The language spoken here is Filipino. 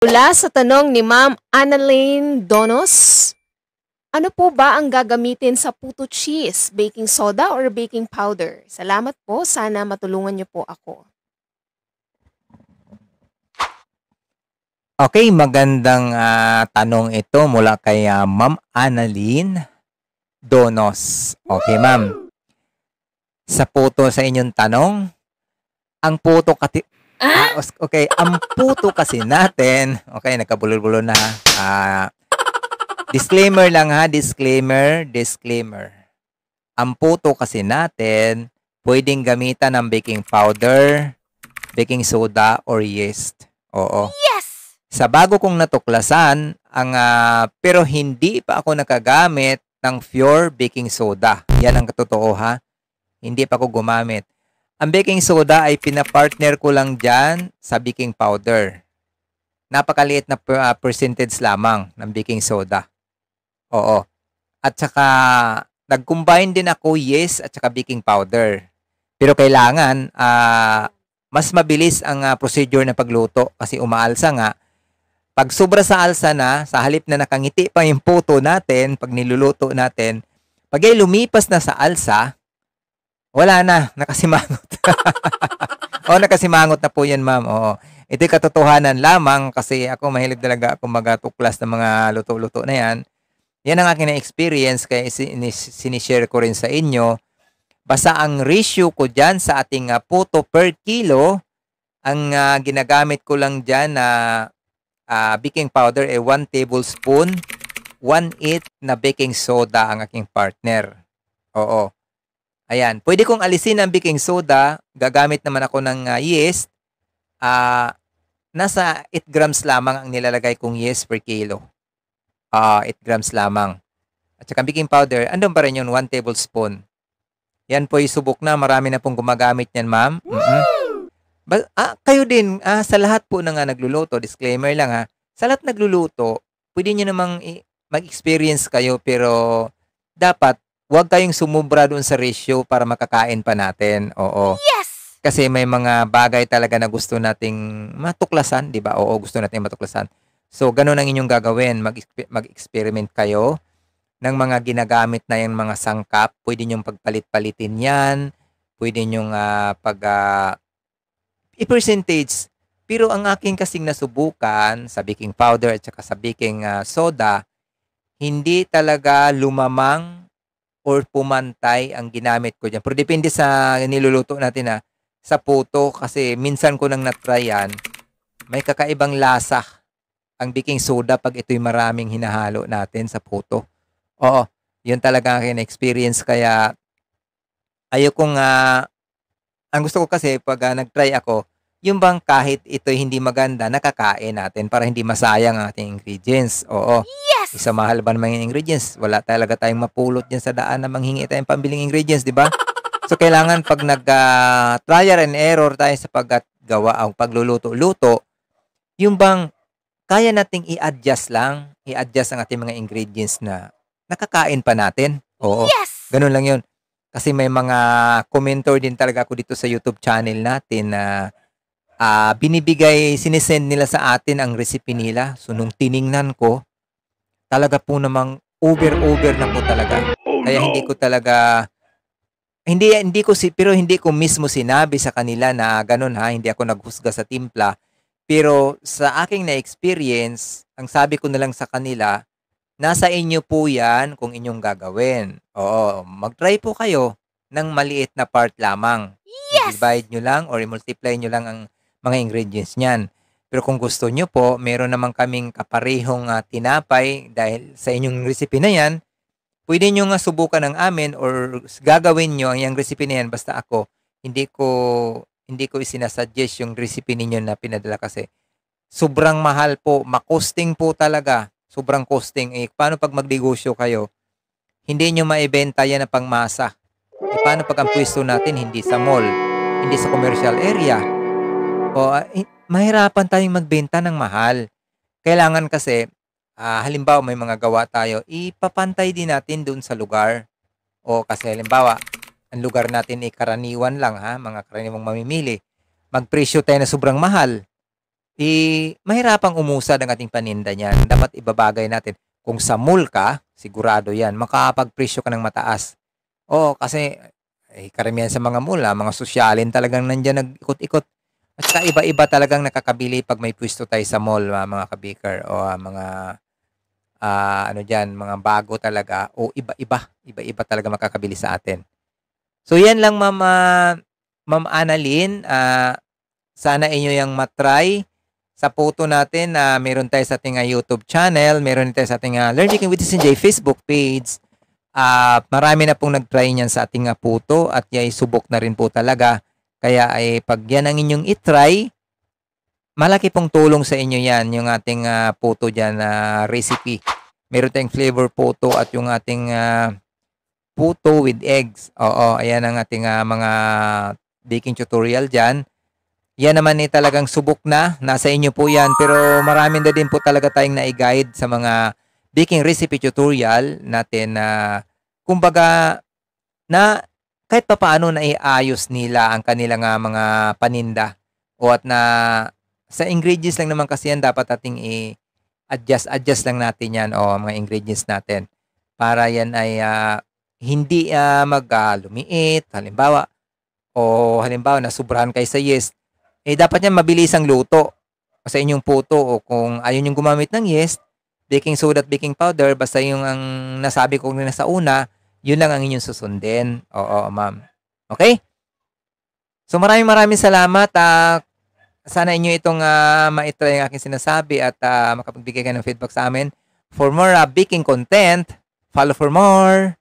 Mula sa tanong ni Ma'am Annalyn Donos, ano po ba ang gagamitin sa puto cheese? Baking soda or baking powder? Salamat po. Sana matulungan niyo po ako. Okay, magandang tanong ito mula kay Ma'am Annalyn Donos. Okay, ma'am. Sa puto sa inyong tanong, ang puto ang puto kasi natin, okay, nagkabulol-bulol na. Disclaimer lang ha, disclaimer. Ang puto kasi natin, pwedeng gamitan ng baking powder, baking soda, or yeast. Oo. Yes! Sa bago kong natuklasan, pero hindi pa ako nakagamit ng pure baking soda. Yan ang totoo ha. Hindi pa ako gumamit. Ang baking soda ay pinapartner ko lang dyan sa baking powder. Napakaliit na percentage lamang ng baking soda. Oo. At saka, nag-combine din ako yeast at saka baking powder. Pero kailangan, mas mabilis ang procedure na pagluto kasi umaalsa nga. Pag sobra sa alsa na, sa halip na nakangiti pa yung puto natin, pag niluluto natin, pag ay lumipas na sa alsa, wala na, nakasimangot. Nakasimangot na po yan, ma'am. Oo. Ito'y katotohanan lamang kasi ako mahilig talaga ako magatuklas ng mga luto-luto na yan. Yan ang aking na-experience kaya sinishare ko rin sa inyo. Basta ang ratio ko dyan sa ating puto per kilo, ang ginagamit ko lang dyan na baking powder ay 1 tablespoon, 1/8 na baking soda ang aking partner. Oo. Ayan. Pwede kong alisin ang baking soda. Gagamit naman ako ng yeast. Nasa 8 grams lamang ang nilalagay kong yeast per kilo. 8 grams lamang. At saka baking powder, andun pa rin yun, 1 tablespoon. Yan po subok na. Marami na pong gumagamit yan, ma'am. Kayo din, sa lahat po na nagluluto, disclaimer lang ha, sa lahat nagluluto, pwede nyo namang mag-experience kayo pero dapat huwag kayong sumubra doon sa ratio para makakain pa natin. Oo. Yes! Kasi may mga bagay talaga na gusto nating matuklasan, di ba? Oo, gusto nating matuklasan. So, ganun ang inyong gagawin. Mag-experiment kayo ng mga ginagamit na yung mga sangkap. Pwede nyong pagpalit-palitin yan. Pwede nyong i-percentage. Pero ang aking kasing nasubukan sa baking powder at saka sa baking soda, hindi talaga lumamang or pumantay ang ginamit ko dyan. Pero depende sa niluluto natin sa puto kasi minsan ko nang na-try yan, may kakaibang lasa ang baking soda pag ito'y maraming hinahalo natin sa puto. Oo, yun talaga ang aking experience kaya ayokong ang gusto ko kasi pag nag-try ako, yung bang kahit ito'y hindi maganda, nakakain natin para hindi masayang ang ating ingredients. Oo. Yes! Isa mahal ba naman yung ingredients? Wala talaga tayong mapulot dyan sa daan na manghingi tayong pambiling ingredients, di ba? So, kailangan pag nag-trial and error tayo sa paggawa ang pagluluto-luto, yung bang kaya nating i-adjust lang, i-adjust ang ating mga ingredients na nakakain pa natin. Oo. Yes! Ganun lang yun. Kasi may mga commenter din talaga ako dito sa YouTube channel natin na sinisend nila sa atin ang recipe nila. So, nung tiningnan ko, talaga po namang over na po talaga. Kaya hindi ko talaga, pero hindi ko mismo sinabi sa kanila na ganun hindi ako naghusga sa timpla. Pero sa aking na-experience, ang sabi ko na lang sa kanila, nasa inyo po yan kung inyong gagawin. Oo, mag-try po kayo ng maliit na part lamang. Yes! I-divide nyo lang or i-multiply nyo lang ang mga ingredients niyan. Pero kung gusto nyo po, meron naman kaming kaparehong tinapay dahil sa inyong recipe na yan, pwede nyo nga subukan ng amin or gagawin nyo ang recipe na yan. Basta ako, hindi ko isinasuggest yung recipe ninyo na pinadala kasi sobrang mahal po, makosting po talaga. Sobrang costing. Paano pag magnegosyo kayo? Hindi nyo maibenta yan na pangmasa. Paano pag ang pwesto natin hindi sa mall, hindi sa commercial area? Mahirapan tayong magbenta ng mahal. Kailangan kasi, halimbawa may mga gawa tayo, ipapantay din natin doon sa lugar. Kasi halimbawa, ang lugar natin ay karaniwan lang mga karaniwang mamimili. Magpresyo tayo na sobrang mahal. mahirapang umusad ang ating paninda niyan. Dapat ibabagay natin. Kung sa mall ka, sigurado yan, makakapagpresyo ka ng mataas. Oo, kasi karamihan sa mga mall, mga sosyalin talagang nandyan nag-ikot-ikot. At saka iba-iba talagang nakakabili pag may pwesto tayo sa mall, mga kabiker, o mga ano dyan, mga bago talaga, o iba-iba talaga makakabili sa atin. So yan lang, Ma'am Annalyn, sana inyo yung matry sa photo natin na meron tayo sa ating YouTube channel, meron tayo sa ating Learn Baking with CJ Facebook page. Marami na pong nag-try niyan sa ating puto at yay subok na rin po talaga. Kaya ay pag yan ang inyong itry, malaki pong tulong sa inyo yan, yung ating puto dyan na recipe. Meron tayong flavor puto at yung ating puto with eggs. Oo, ayan ang ating mga baking tutorial dyan. Yan naman talagang subok na. Nasa inyo po yan. Pero marami na din po talaga tayong na-guide sa mga baking recipe tutorial natin na kumbaga na kahit pa paano naiayos nila ang kanilang mga paninda. O at na sa ingredients lang naman kasi yan dapat ating i-adjust lang natin yan o mga ingredients natin. Para yan ay hindi lumiit. Halimbawa nasubrahan kayo sa yeast. Dapat yan mabilis ang luto sa inyong puto o kung ayaw nyo gumamit ng yeast, baking soda at baking powder, basta yung ang nasabi ko na sa una, yun lang ang inyong susundin. Oo, ma'am. Okay? So maraming salamat. Sana inyo itong maitry ang aking sinasabi at makapagbigay kayo ng feedback sa amin. For more baking content, follow for more.